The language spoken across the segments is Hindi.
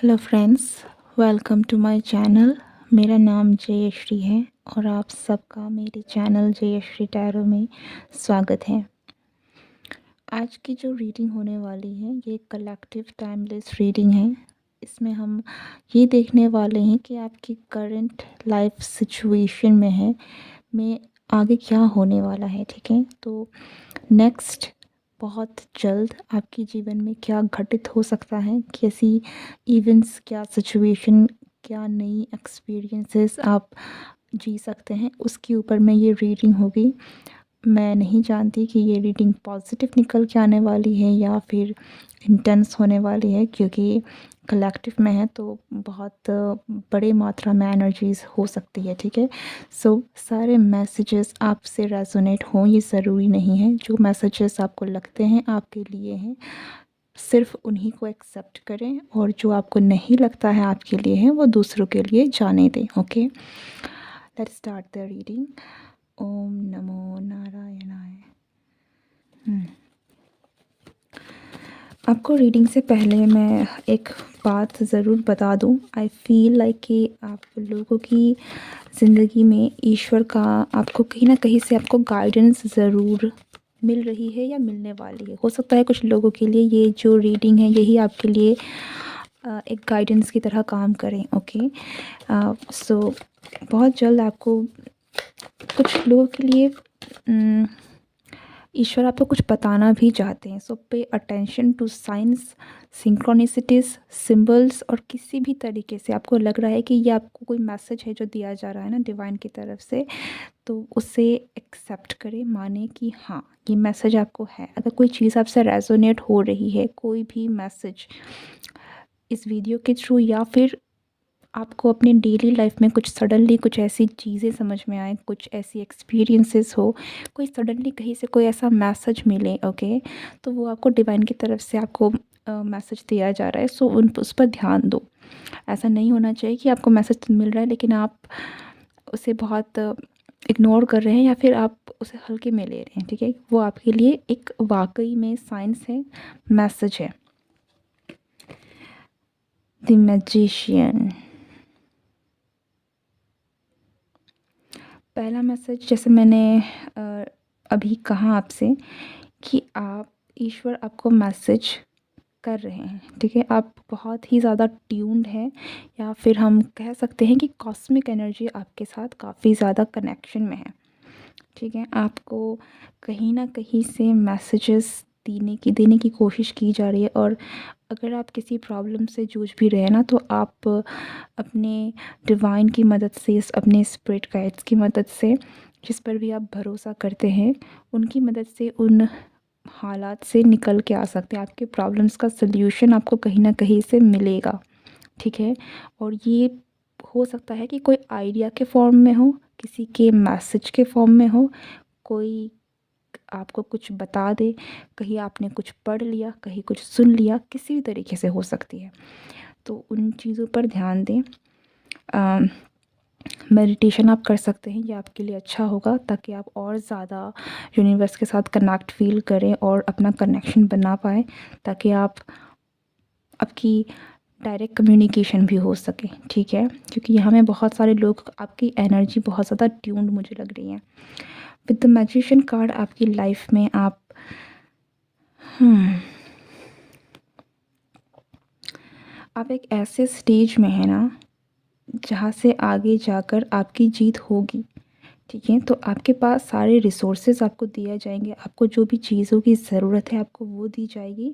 Hello friends, welcome to my channel. मेरा नाम जयश्री है और आप सबका मेरे चैनल जयश्री टैरो में स्वागत है। आज की जो रीडिंग होने वाली है ये कलेक्टिव टाइमलेस रीडिंग है। इसमें हम ये देखने वाले हैं कि आपकी करंट लाइफ सिचुएशन में आगे क्या होने वाला है। ठीक है, तो नेक्स्ट बहुत जल्द आपके जीवन में क्या घटित हो सकता है, कैसी इवेंट्स, क्या सिचुएशन, क्या नई एक्सपीरियंसेस आप जी सकते हैं, उसके ऊपर में ये रीडिंग होगी। मैं नहीं जानती कि ये रीडिंग पॉजिटिव निकल के आने वाली है या फिर इंटेंस होने वाली है, क्योंकि कलेक्टिव में है तो बहुत बड़े मात्रा में एनर्जीज हो सकती है। ठीक है, सो सारे मैसेजेस आपसे रेजोनेट हों ये ज़रूरी नहीं है। जो मैसेजेस आपको लगते हैं आपके लिए हैं, सिर्फ उन्हीं को एक्सेप्ट करें, और जो आपको नहीं लगता है आपके लिए है वो दूसरों के लिए जाने दें। Okay, let's start the reading. ओम नमो नारायणाय। आपको रीडिंग से पहले मैं एक बात ज़रूर बता दूं। आई फील लाइक कि आप लोगों की ज़िंदगी में ईश्वर का आपको कहीं ना कहीं से आपको गाइडेंस ज़रूर मिल रही है या मिलने वाली है। हो सकता है कुछ लोगों के लिए ये जो रीडिंग है यही आपके लिए एक गाइडेंस की तरह काम करें। ओके, सो बहुत जल्द आपको कुछ लोगों के लिए ईश्वर आपको कुछ बताना भी चाहते हैं। So pay attention to signs, synchronicities, symbols, और किसी भी तरीके से आपको लग रहा है कि ये आपको कोई मैसेज है जो दिया जा रहा है ना डिवाइन की तरफ से, तो उसे एक्सेप्ट करें, माने कि हाँ ये मैसेज आपको है। अगर कोई चीज़ आपसे रेजोनेट हो रही है, कोई भी मैसेज इस वीडियो के थ्रू, या फिर आपको अपनी डेली लाइफ में कुछ सडनली कुछ ऐसी चीज़ें समझ में आए, कुछ ऐसी एक्सपीरियंसेस हो, कोई सडनली कहीं से कोई ऐसा मैसेज मिले, ओके, तो वो आपको डिवाइन की तरफ से आपको मैसेज दिया जा रहा है। सो उस पर ध्यान दो। ऐसा नहीं होना चाहिए कि आपको मैसेज तो मिल रहा है लेकिन आप उसे बहुत इग्नोर कर रहे हैं या फिर आप उसे हल्के में ले रहे हैं। ठीक है, वो आपके लिए एक वाकई में साइंस है, मैसेज है। The magician. पहला मैसेज, जैसे मैंने अभी कहा आपसे कि आप ईश्वर आपको मैसेज कर रहे हैं। ठीक है, आप बहुत ही ज़्यादा ट्यून्ड हैं, या फिर हम कह सकते हैं कि कॉस्मिक एनर्जी आपके साथ काफ़ी ज़्यादा कनेक्शन में है। ठीक है, आपको कहीं ना कहीं से मैसेजेस देने की कोशिश की जा रही है, और अगर आप किसी प्रॉब्लम से जूझ भी रहे हैं ना, तो आप अपने डिवाइन की मदद से, अपने स्पिरिट गाइड्स की मदद से, जिस पर भी आप भरोसा करते हैं, उनकी मदद से उन हालात से निकल के आ सकते हैं। आपके प्रॉब्लम्स का सल्यूशन आपको कहीं ना कहीं से मिलेगा। ठीक है, और ये हो सकता है कि कोई आइडिया के फॉर्म में हो, किसी के मैसेज के फॉर्म में हो, कोई आपको कुछ बता दे, कहीं आपने कुछ पढ़ लिया, कहीं कुछ सुन लिया, किसी भी तरीके से हो सकती है। तो उन चीज़ों पर ध्यान दें। मेडिटेशन आप कर सकते हैं, ये आपके लिए अच्छा होगा, ताकि आप और ज़्यादा यूनिवर्स के साथ कनेक्ट फील करें और अपना कनेक्शन बना पाएँ, ताकि आपकी डायरेक्ट कम्युनिकेशन भी हो सके। ठीक है, क्योंकि यहाँ में बहुत सारे लोग, आपकी एनर्जी बहुत ज़्यादा ट्यून्ड मुझे लग रही है। विद द मैजिशियन कार्ड आपकी लाइफ में आप एक ऐसे स्टेज में है ना जहाँ से आगे जाकर आपकी जीत होगी। ठीक है, तो आपके पास सारे रिसोर्सेज आपको दिए जाएंगे, आपको जो भी चीज़ों की ज़रूरत है आपको वो दी जाएगी,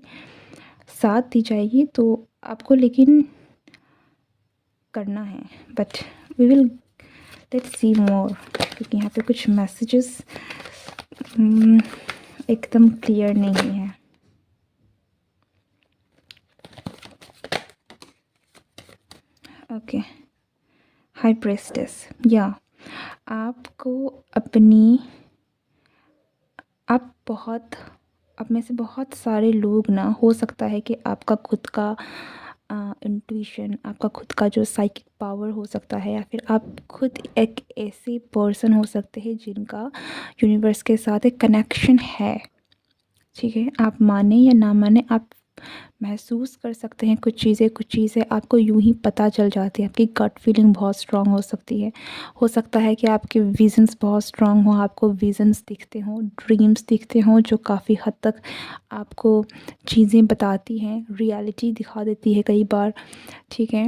साथ दी जाएगी। तो आपको लेकिन करना है, but we will let's see more, क्योंकि यहाँ पे कुछ मैसेजेस एकदम क्लियर नहीं है। ओके, हाई प्रेस्टेस, या आपको अपनी, आप बहुत, आप में से बहुत सारे लोग ना, हो सकता है कि आपका खुद का इंट्यूशन, आपका खुद का जो साइकिक पावर हो सकता है, या फिर आप खुद एक ऐसे पर्सन हो सकते हैं जिनका यूनिवर्स के साथ एक कनेक्शन है। ठीक है, आप माने या ना माने, आप महसूस कर सकते हैं कुछ चीज़ें आपको यूँ ही पता चल जाती हैं। आपकी गट फीलिंग बहुत स्ट्रॉन्ग हो सकती है। हो सकता है कि आपके विज़न्स बहुत स्ट्रॉन्ग हों, आपको विज़न्स दिखते हों, ड्रीम्स दिखते हों जो काफ़ी हद तक आपको चीज़ें बताती हैं, रियलिटी दिखा देती है कई बार, ठीक है?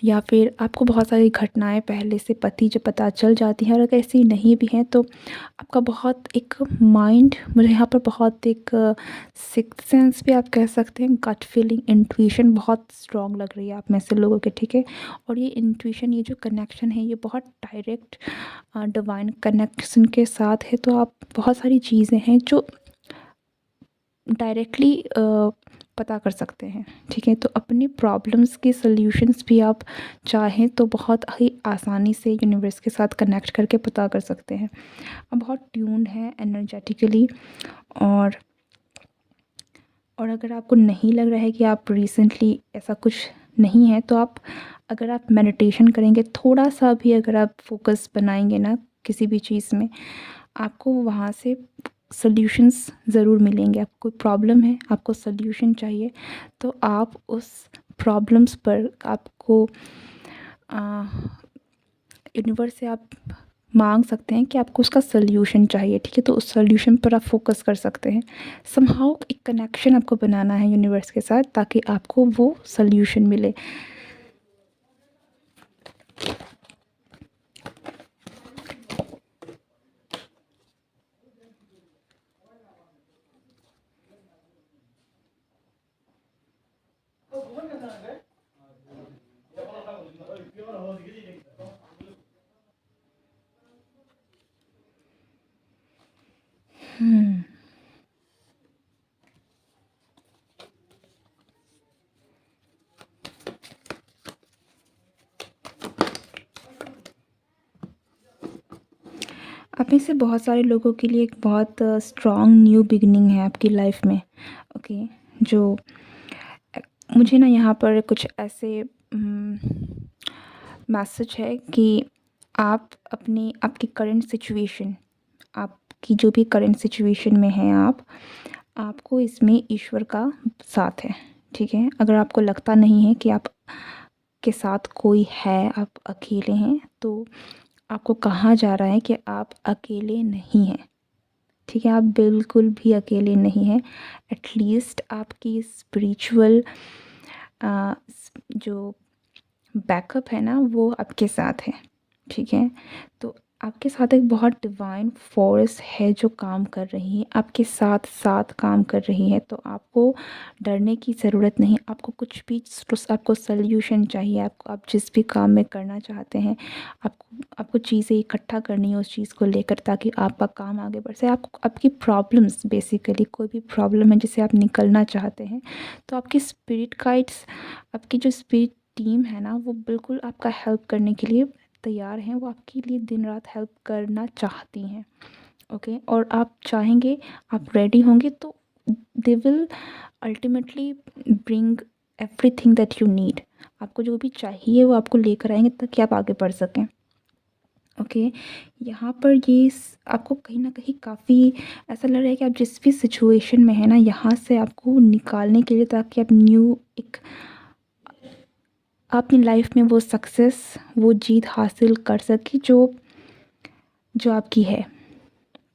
या फिर आपको बहुत सारी घटनाएँ पहले से पता चल जाती हैं, और अगर ऐसी नहीं भी हैं तो आपका बहुत एक माइंड, मुझे यहाँ पर बहुत एक सिक्स्थ सेंस भी आप कह सकते हैं, गट फीलिंग, इंट्यूशन बहुत स्ट्रॉन्ग लग रही है आप में से लोगों के, ठीक है? और ये इंट्यूशन, ये जो कनेक्शन है, ये बहुत डायरेक्ट डिवाइन कनेक्शन के साथ है। तो आप बहुत सारी चीज़ें हैं जो डायरेक्टली पता कर सकते हैं, ठीक है? तो अपनी प्रॉब्लम्स के सॉल्यूशंस भी आप चाहें तो बहुत ही आसानी से यूनिवर्स के साथ कनेक्ट करके पता कर सकते हैं। आप बहुत ट्यून्ड हैं एनर्जेटिकली, और अगर आपको नहीं लग रहा है कि आप रिसेंटली ऐसा कुछ नहीं है, तो आप, अगर आप मेडिटेशन करेंगे, थोड़ा-सा भी अगर आप फ़ोकस बनाएँगे ना किसी भी चीज़ में, आपको वहाँ से सॉल्यूशंस ज़रूर मिलेंगे। आपको कोई प्रॉब्लम है, आपको सॉल्यूशन चाहिए, तो आप उस प्रॉब्लम्स पर आपको अ, यूनिवर्स से आप माँग सकते हैं कि आपको उसका सॉल्यूशन चाहिए, ठीक है? तो उस सॉल्यूशन पर आप फ़ोकस कर सकते हैं। समहाउ एक कनेक्शन आपको बनाना है यूनिवर्स के साथ, ताकि आपको वो सॉल्यूशन मिले। हुँ। आप में से बहुत सारे लोगों के लिए एक बहुत स्ट्रॉन्ग न्यू बिगिनिंग है आपकी लाइफ में, ओके? जो मुझे ना यहाँ पर कुछ ऐसे मैसेज है कि आप अपनी, आपकी करंट सिचुएशन, आपकी जो भी करंट सिचुएशन में हैं आप, आपको इसमें ईश्वर का साथ है, ठीक है? अगर आपको लगता नहीं है कि आप के साथ कोई है, आप अकेले हैं, तो आपको कहा जा रहा है कि आप अकेले नहीं हैं, ठीक है? आप बिल्कुल भी अकेले नहीं हैं। एटलीस्ट आपकी स्पिरिचुअल जो बैकअप है ना, वो आपके साथ है, ठीक है? तो आपके साथ एक बहुत डिवाइन फ़ोर्स है जो काम कर रही है, आपके साथ साथ काम कर रही है। तो आपको डरने की ज़रूरत नहीं। आपको कुछ भी, आपको सॉल्यूशन चाहिए, आपको, आप जिस भी काम में करना चाहते हैं, आपको चीज़ें इकट्ठा करनी है उस चीज़ को लेकर, ताकि आपका काम आगे बढ़ सके। आप, आपकी प्रॉब्लम्स, बेसिकली कोई भी प्रॉब्लम है जिसे आप निकलना चाहते हैं, तो आपकी स्पिरिट गाइड्स, आपकी जो स्पिरिट टीम है ना, वो बिल्कुल आपका हेल्प करने के लिए तैयार हैं। वो आपके लिए दिन रात हेल्प करना चाहती हैं, ओके? और आप चाहेंगे, आप रेडी होंगे, तो they will ultimately bring everything that you need. आपको जो भी चाहिए वो आपको लेकर आएंगे, ताकि आप आगे बढ़ सकें, ओके? यहाँ पर ये आपको कहीं ना कहीं काफ़ी ऐसा लग रहा है कि आप जिस भी सिचुएशन में है ना, यहाँ से आपको निकालने के लिए, ताकि आप न्यू एक, अपनी लाइफ में वो सक्सेस, वो जीत हासिल कर सके जो जो आपकी है,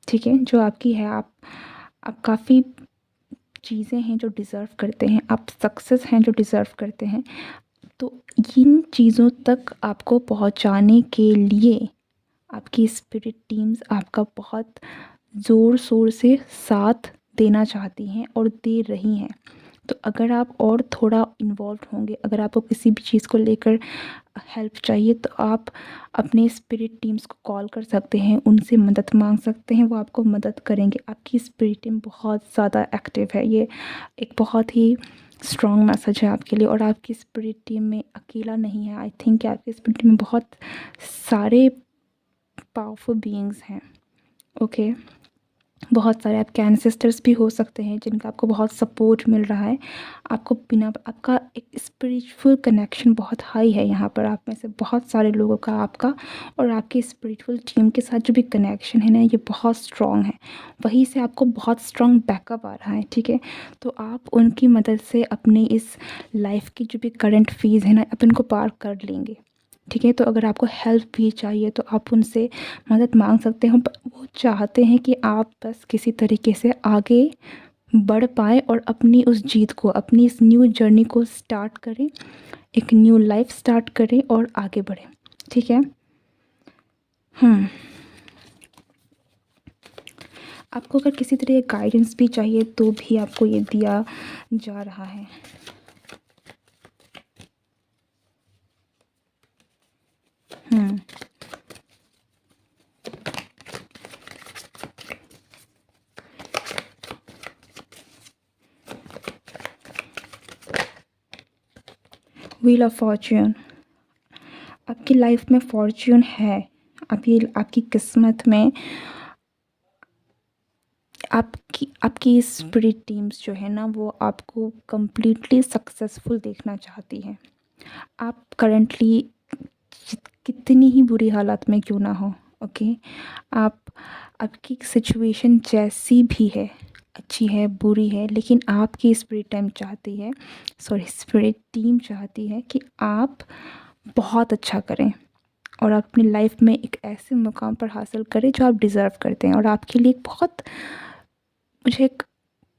ठीक है? जो आपकी है। आप काफ़ी चीज़ें हैं जो डिज़र्व करते हैं, आप सक्सेस हैं जो डिज़र्व करते हैं। तो इन चीज़ों तक आपको पहुंचाने के लिए आपकी स्पिरिट टीम्स आपका बहुत ज़ोर शोर से साथ देना चाहती हैं, और दे रही हैं। तो अगर आप और थोड़ा इन्वॉल्व होंगे, अगर आपको किसी भी चीज़ को लेकर हेल्प चाहिए, तो आप अपने स्पिरिट टीम्स को कॉल कर सकते हैं, उनसे मदद मांग सकते हैं, वो आपको मदद करेंगे। आपकी स्पिरिट टीम बहुत ज़्यादा एक्टिव है। ये एक बहुत ही स्ट्रॉन्ग मैसेज है आपके लिए। और आपकी स्पिरिट टीम में अकेला नहीं है। आई थिंक कि आपकी स्पिरिट टीम में बहुत सारे पावरफुल बीइंग्स हैं, ओके? बहुत सारे आपके एंसेस्टर्स भी हो सकते हैं जिनका आपको बहुत सपोर्ट मिल रहा है। आपको बिना आपका एक स्पिरिचुअल कनेक्शन बहुत हाई है यहाँ पर, आप में से बहुत सारे लोगों का आपका और आपकी स्पिरिचुअल टीम के साथ जो भी कनेक्शन है ना, ये बहुत स्ट्रॉन्ग है। वहीं से आपको बहुत स्ट्रॉन्ग बैकअप आ रहा है, ठीक है। तो आप उनकी मदद से अपनी इस लाइफ की जो भी करंट फेज़ है ना, आप इनको पार कर लेंगे, ठीक है। तो अगर आपको हेल्प भी चाहिए तो आप उनसे मदद मांग सकते हो। वो चाहते हैं कि आप बस किसी तरीके से आगे बढ़ पाए और अपनी उस जीत को, अपनी इस न्यू जर्नी को स्टार्ट करें, एक न्यू लाइफ स्टार्ट करें और आगे बढ़ें, ठीक है। आपको अगर किसी तरह का गाइडेंस भी चाहिए तो भी आपको ये दिया जा रहा है। व्हील ऑफ फॉर्च्यून, आपकी लाइफ में फॉर्च्यून है, आपकी किस्मत में आपकी स्पिरिट टीम्स जो है ना, वो आपको कंप्लीटली सक्सेसफुल देखना चाहती है। आप करंटली कितनी ही बुरी हालत में क्यों ना हो, ओके, आप आपकी सिचुएशन जैसी भी है, अच्छी है बुरी है, लेकिन आपकी स्पिरिट टीम चाहती है कि आप बहुत अच्छा करें और अपनी लाइफ में एक ऐसे मुकाम पर हासिल करें जो आप डिज़र्व करते हैं। और आपके लिए एक बहुत, मुझे एक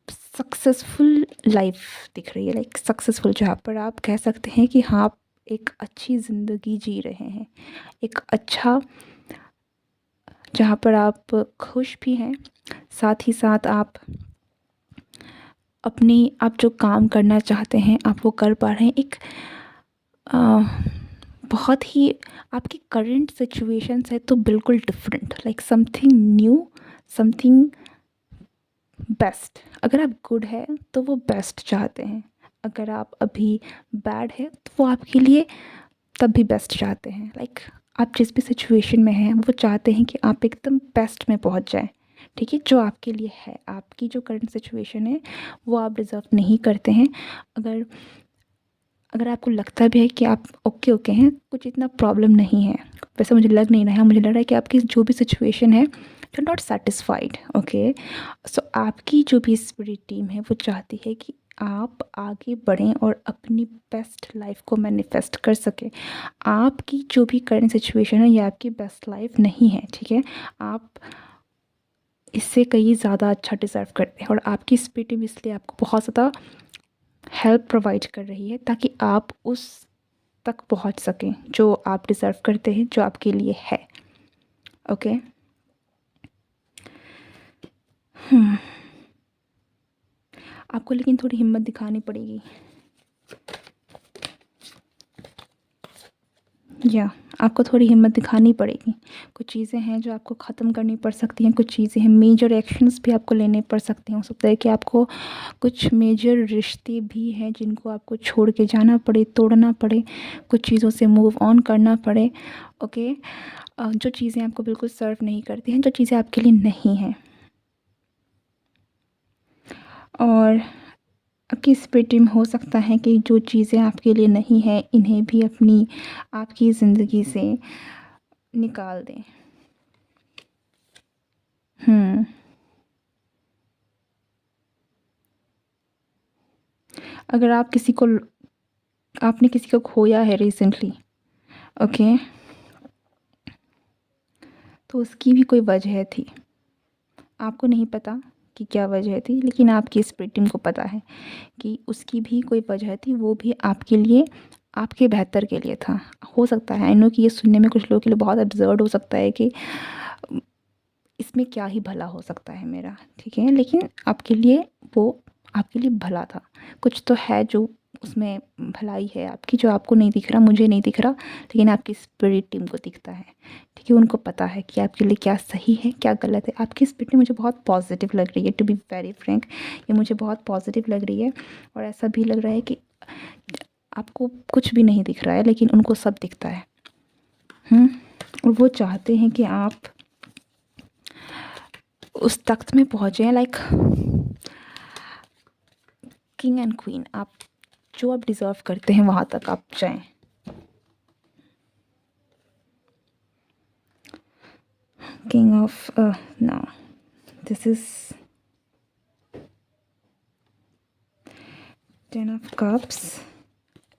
सक्सेसफुल लाइफ दिख रही है, लाइक सक्सेसफुल, जहाँ पर आप कह सकते हैं कि हाँ, आप एक अच्छी ज़िंदगी जी रहे हैं, एक अच्छा, जहाँ पर आप खुश भी हैं, साथ ही साथ आप जो काम करना चाहते हैं आप वो कर पा रहे हैं। एक अ, बहुत ही आपकी करंट सिचुएशन है तो बिल्कुल different, like something new, something best. अगर आप गुड है तो वो बेस्ट चाहते हैं, अगर आप अभी बैड है तो वो आपके लिए तब भी बेस्ट चाहते हैं। लाइक आप जिस भी सिचुएशन में हैं वो चाहते हैं कि आप एकदम बेस्ट में पहुंच जाएं, ठीक है, जो आपके लिए है। आपकी जो करंट सिचुएशन है वो आप डिज़र्व नहीं करते हैं। अगर अगर आपको लगता भी है कि आप ओके ओके हैं, कुछ इतना प्रॉब्लम नहीं है, वैसे मुझे लग नहीं रहा है, मुझे लग रहा है कि आपकी जो भी सिचुएशन है, यू नॉट सेटिस्फाइड, ओके। सो आपकी जो भी स्पिरिट टीम है वो चाहती है कि आप आगे बढ़ें और अपनी बेस्ट लाइफ को मैनिफेस्ट कर सकें। आपकी जो भी करंट सिचुएशन है ये आपकी बेस्ट लाइफ नहीं है, ठीक है। आप इससे कहीं ज़्यादा अच्छा डिज़र्व करते हैं और आपकी स्पिरिट टीम इसलिए आपको बहुत ज़्यादा हेल्प प्रोवाइड कर रही है ताकि आप उस तक पहुंच सकें जो आप डिज़र्व करते हैं, जो आपके लिए है, ओके। आपको लेकिन थोड़ी हिम्मत दिखानी पड़ेगी, या आपको थोड़ी हिम्मत दिखानी पड़ेगी। कुछ चीज़ें हैं जो आपको ख़त्म करनी पड़ सकती हैं, कुछ चीज़ें हैं, मेजर एक्शंस भी आपको लेने पड़ सकते हैं। हो सकता है कि आपको कुछ मेजर रिश्ते भी हैं जिनको आपको छोड़ के जाना पड़े, तोड़ना पड़े, कुछ चीज़ों से मूव ऑन करना पड़े, ओके। जो चीज़ें आपको बिल्कुल सर्व नहीं करती हैं, जो चीज़ें आपके लिए नहीं हैं, और आपकी स्पिरिट में हो सकता है कि जो चीज़ें आपके लिए नहीं हैं इन्हें भी अपनी आपकी ज़िंदगी से निकाल दें। अगर आपने किसी को खोया है रिसेंटली, ओके, तो उसकी भी कोई वजह थी, आपको नहीं पता कि क्या वजह थी, लेकिन आपकी स्पिरिट टीम को पता है कि उसकी भी कोई वजह थी, वो भी आपके लिए, आपके बेहतर के लिए था। हो सकता है, आई नो कि ये सुनने में कुछ लोगों के लिए बहुत अब्सर्ड हो सकता है कि इसमें क्या ही भला हो सकता है मेरा, ठीक है, लेकिन आपके लिए वो आपके लिए भला था। कुछ तो है जो उसमें भलाई है आपकी, जो आपको नहीं दिख रहा, मुझे नहीं दिख रहा, लेकिन आपकी स्पिरिट टीम को दिखता है, ठीक है। उनको पता है कि आपके लिए क्या सही है क्या गलत है। आपकी स्पिरिट टीम मुझे बहुत पॉजिटिव लग रही है, टू बी वेरी फ्रैंक, ये मुझे बहुत पॉजिटिव लग रही है। और ऐसा भी लग रहा है कि आपको कुछ भी नहीं दिख रहा है लेकिन उनको सब दिखता है। और वो चाहते हैं कि आप उस तख्त में पहुँचे हैं, लाइक किंग एंड क्वीन। आप जो आप डिज़र्व करते हैं वहाँ तक आप जाएं। King of now this is 10 of cups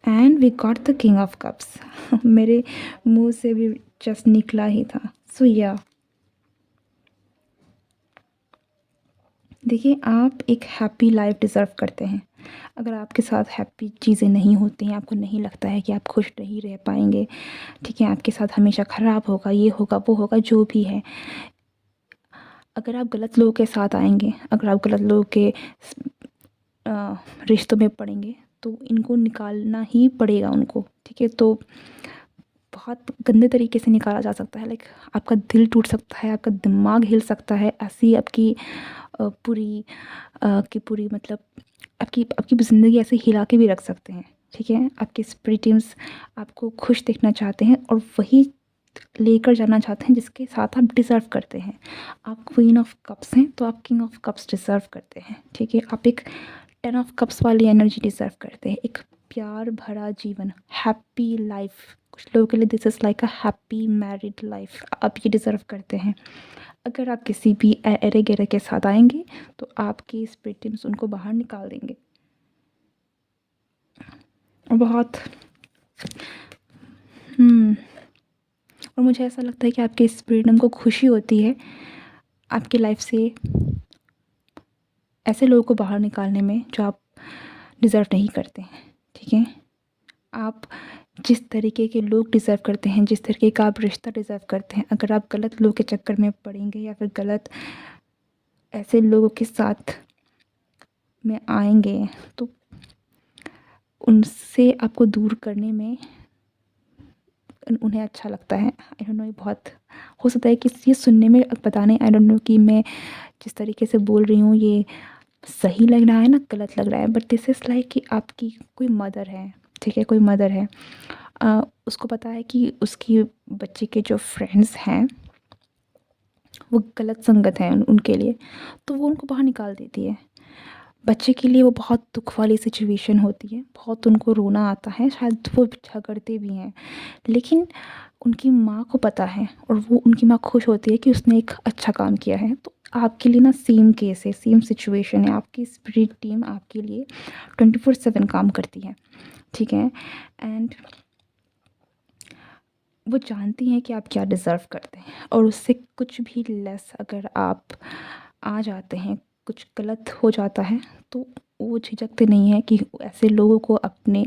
and we got the king of cups. मेरे मुंह से भी जस्ट निकला ही था। सो या देखिए, आप एक हैप्पी लाइफ डिज़र्व करते हैं। अगर आपके साथ हैप्पी चीज़ें नहीं होती हैं, आपको नहीं लगता है कि आप खुश नहीं रह पाएंगे, ठीक है, आपके साथ हमेशा ख़राब होगा, ये होगा वो होगा, जो भी है, अगर आप गलत लोगों के साथ आएंगे, अगर आप गलत लोगों के रिश्तों में पड़ेंगे, तो इनको निकालना ही पड़ेगा उनको, ठीक है। तो बहुत गंदे तरीके से निकाला जा सकता है, लाइक आपका दिल टूट सकता है, आपका दिमाग हिल सकता है, ऐसी आपकी पूरी की पूरी मतलब आपकी आपकी ज़िंदगी ऐसे हिला के भी रख सकते हैं, ठीक है। आपके स्पिरिट टीम्स आपको खुश देखना चाहते हैं और वही लेकर जाना चाहते हैं जिसके साथ आप डिज़र्व करते हैं। आप क्वीन ऑफ कप्स हैं तो आप किंग ऑफ कप्स डिज़र्व करते हैं, ठीक है। आप एक 10 ऑफ कप्स वाली एनर्जी डिज़र्व करते हैं, एक प्यार भरा जीवन, हैप्पी लाइफ। कुछ लोगों के लिए this is like a happy married life, आप ये डिज़र्व करते हैं। अगर आप किसी भी एरे गेरे के साथ आएंगे तो आपकी स्पिरिट टीम्स उनको बाहर निकाल देंगे। बहुत और मुझे ऐसा लगता है कि आपके स्पिरिट टीम को खुशी होती है आपकी लाइफ से ऐसे लोगों को बाहर निकालने में जो आप डिज़र्व नहीं करते हैं, ठीक है। आप जिस तरीके के लोग डिज़र्व करते हैं, जिस तरीके का आप रिश्ता डिज़र्व करते हैं, अगर आप गलत लोगों के चक्कर में पड़ेंगे या फिर गलत ऐसे लोगों के साथ में आएंगे तो उनसे आपको दूर करने में उन्हें अच्छा लगता है। आई डोंट नो, ये बहुत हो सकता है कि ये सुनने में पता नहीं, आई डोंट नो कि मैं जिस तरीके से बोल रही हूँ ये सही लग रहा है ना गलत लग रहा है, बट दिस इज़ लाइक कि आपकी कोई मदर है, ठीक है, कोई मदर है, उसको पता है कि उसकी बच्चे के जो फ्रेंड्स हैं वो गलत संगत हैं उनके लिए, तो वो उनको बाहर निकाल देती है। बच्चे के लिए वो बहुत दुख वाली सिचुएशन होती है, बहुत उनको रोना आता है, शायद वो झगड़ते भी हैं, लेकिन उनकी माँ को पता है और वो उनकी माँ खुश होती है कि उसने एक अच्छा काम किया है। तो आपके लिए ना सेम केस है, सेम सिचुएशन है। आपकी स्पिरिट टीम आपके लिए 24/7 काम करती है, ठीक है। एंड वो जानती हैं कि आप क्या डिज़र्व करते हैं और उससे कुछ भी लेस अगर आप आ जाते हैं, कुछ गलत हो जाता है, तो वो झिझकते नहीं हैं कि ऐसे लोगों को अपने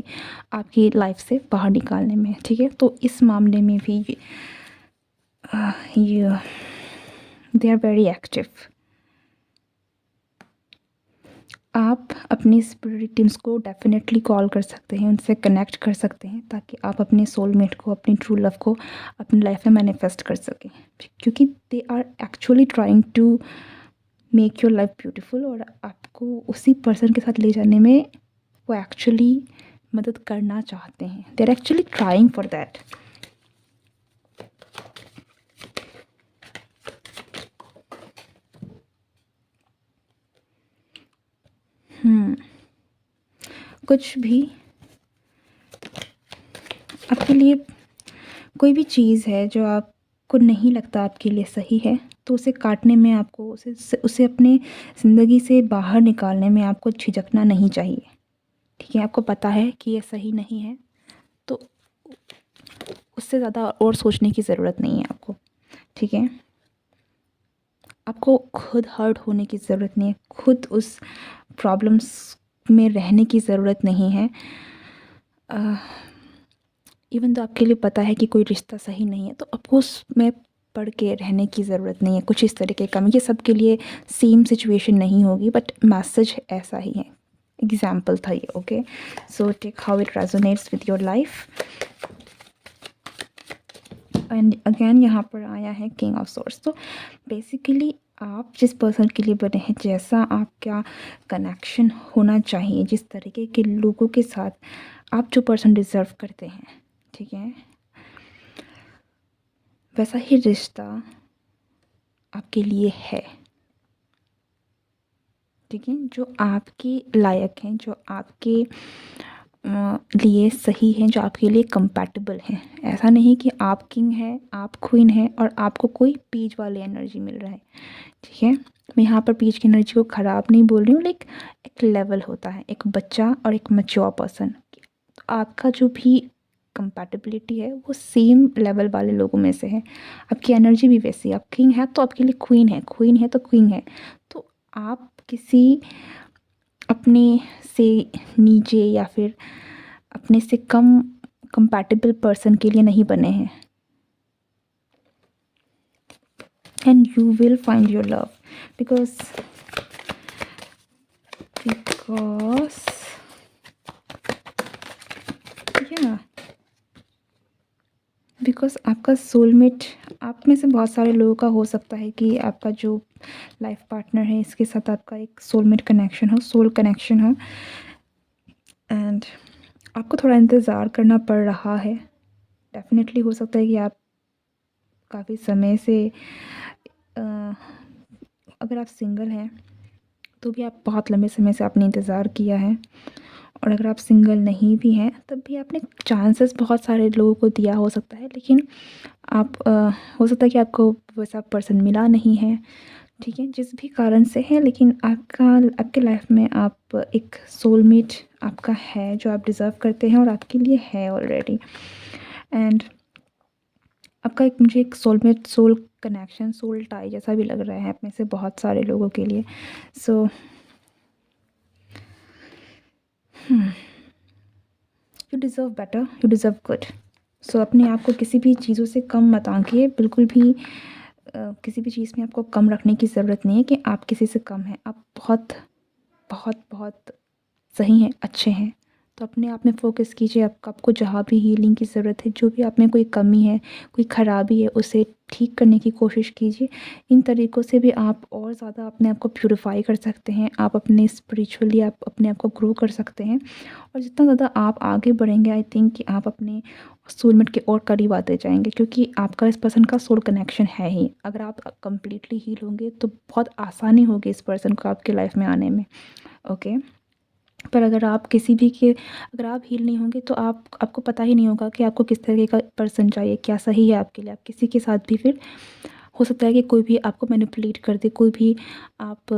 आपकी लाइफ से बाहर निकालने में, ठीक है। तो इस मामले में भी ये दे आर वेरी एक्टिव। आप अपनी स्पिरिट टीम्स को डेफिनेटली कॉल कर सकते हैं, उनसे कनेक्ट कर सकते हैं ताकि आप अपने सोलमेट को, अपनी ट्रू लव को अपनी लाइफ में मैनिफेस्ट कर सकें, क्योंकि they are actually trying to make your life beautiful और आपको उसी पर्सन के साथ ले जाने में वो एक्चुअली मदद करना चाहते हैं। They are actually trying for that. कुछ भी आपके लिए कोई भी चीज़ है जो आपको नहीं लगता आपके लिए सही है, तो उसे काटने में आपको उसे अपने ज़िंदगी से बाहर निकालने में आपको झिझकना नहीं चाहिए, ठीक है। आपको पता है कि ये सही नहीं है, तो उससे ज़्यादा और सोचने की ज़रूरत नहीं है आपको, ठीक है। आपको खुद हर्ट होने की ज़रूरत नहीं है, खुद उस प्रॉब्लम्स में रहने की ज़रूरत नहीं है। इवन तो आपके लिए पता है कि कोई रिश्ता सही नहीं है, तो आपको उसमें पढ़ के रहने की ज़रूरत नहीं है। कुछ इस तरीके का, ये सबके लिए सेम सिचुएशन नहीं होगी, बट मैसेज ऐसा ही है, एग्जाम्पल था ये, okay. So take how it resonates with your life. And again यहाँ पर आया है किंग ऑफ सोर्स। तो बेसिकली आप जिस पर्सन के लिए बने हैं, जैसा आपका कनेक्शन होना चाहिए, जिस तरीके के लोगों के साथ आप जो पर्सन डिज़र्व करते हैं, ठीक है, वैसा ही रिश्ता आपके लिए है। ठीक है, जो आपके लायक हैं, जो आपके लिए सही हैं, जो आपके लिए कंपैटिबल हैं। ऐसा नहीं कि आप किंग हैं, आप क्वीन हैं और आपको कोई पेज वाली एनर्जी मिल रहा है। ठीक है, मैं यहाँ पर पेज की एनर्जी को ख़राब नहीं बोल रही हूँ, लाइक एक लेवल होता है, एक बच्चा और एक मैच्योर पर्सन। आपका जो भी कंपैटिबिलिटी है वो सेम लेवल वाले लोगों में से है, आपकी एनर्जी भी वैसी है। आप किंग है तो आपके लिए क्वीन है, क्वीन है तो क्वीन है। तो आप किसी अपने से नीचे या फिर अपने से कम कंपैटिबल पर्सन के लिए नहीं बने हैं। And you will find your love because because या बिकॉज आपका सोलमेट आप में से बहुत सारे लोगों का हो सकता है कि आपका जो लाइफ पार्टनर है इसके साथ आपका एक सोलमेट कनेक्शन हो, सोल कनेक्शन हो। एंड आपको थोड़ा इंतज़ार करना पड़ रहा है। डेफिनेटली हो सकता है कि आप काफ़ी समय से अगर आप सिंगल हैं तो भी आप बहुत लंबे समय से आपने इंतज़ार किया है, और अगर आप सिंगल नहीं भी हैं तब भी आपने चांसेस बहुत सारे लोगों को दिया हो सकता है, लेकिन आप हो सकता है कि आपको वैसा पर्सन मिला नहीं है। ठीक है, जिस भी कारण से है, लेकिन आपके लाइफ में आप एक सोलमेट आपका है जो आप डिज़र्व करते हैं और आपके लिए है ऑलरेडी। एंड आपका एक मुझे एक soulmate soul connection soul tie जैसा भी लग रहा है आप में से बहुत सारे लोगों के लिए। So you deserve better, you deserve good. So अपने आप को किसी भी चीज़ों से कम मत आंकिए, बिल्कुल भी किसी भी चीज़ में आपको कम रखने की ज़रूरत नहीं है कि आप किसी से कम हैं। आप बहुत बहुत बहुत सही हैं, अच्छे हैं। तो अपने आप में फ़ोकस कीजिए। आपको जहाँ भी हीलिंग की ज़रूरत है, जो भी आप में कोई कमी है, कोई ख़राबी है, उसे ठीक करने की कोशिश कीजिए। इन तरीक़ों से भी आप और ज़्यादा अपने आप को प्यूरिफ़ाई कर सकते हैं। आप अपने स्पिरिचुअली आप अपने आप को ग्रो कर सकते हैं, और जितना ज़्यादा आप आगे बढ़ेंगे आई थिंक कि आप अपने सोलमेट के और करीब आते जाएँगे, क्योंकि आपका इस पर्सन का सोल कनेक्शन है ही। अगर आप कंप्लीटली हील होंगे तो बहुत आसानी होगी इस पर्सन को आपकी लाइफ़ में आने में। ओके, पर अगर आप किसी भी के अगर आप हील नहीं होंगे तो आपको पता ही नहीं होगा कि आपको किस तरीके का पर्सन चाहिए, क्या सही है आपके लिए। आप किसी के साथ भी फिर हो सकता है कि कोई भी आपको मैनिपुलेट कर दे, कोई भी आप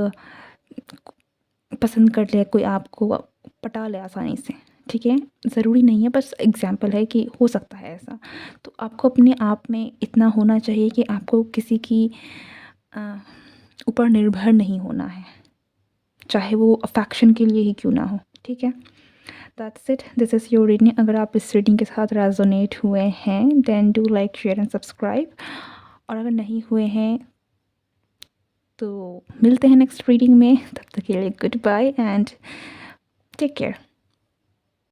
पसंद कर ले, कोई आपको पटा ले आसानी से। ठीक है, ज़रूरी नहीं है, बस एग्ज़ाम्पल है कि हो सकता है ऐसा। तो आपको अपने आप में इतना होना चाहिए कि आपको किसी की ऊपर निर्भर नहीं होना है, चाहे वो अफेक्शन के लिए ही क्यों ना हो। ठीक है, that's it, this is your reading. अगर आप इस रीडिंग के साथ रेजोनेट हुए हैं then do like share and subscribe, और अगर नहीं हुए हैं तो मिलते हैं नेक्स्ट रीडिंग में। तब तक के लिए goodbye and take care.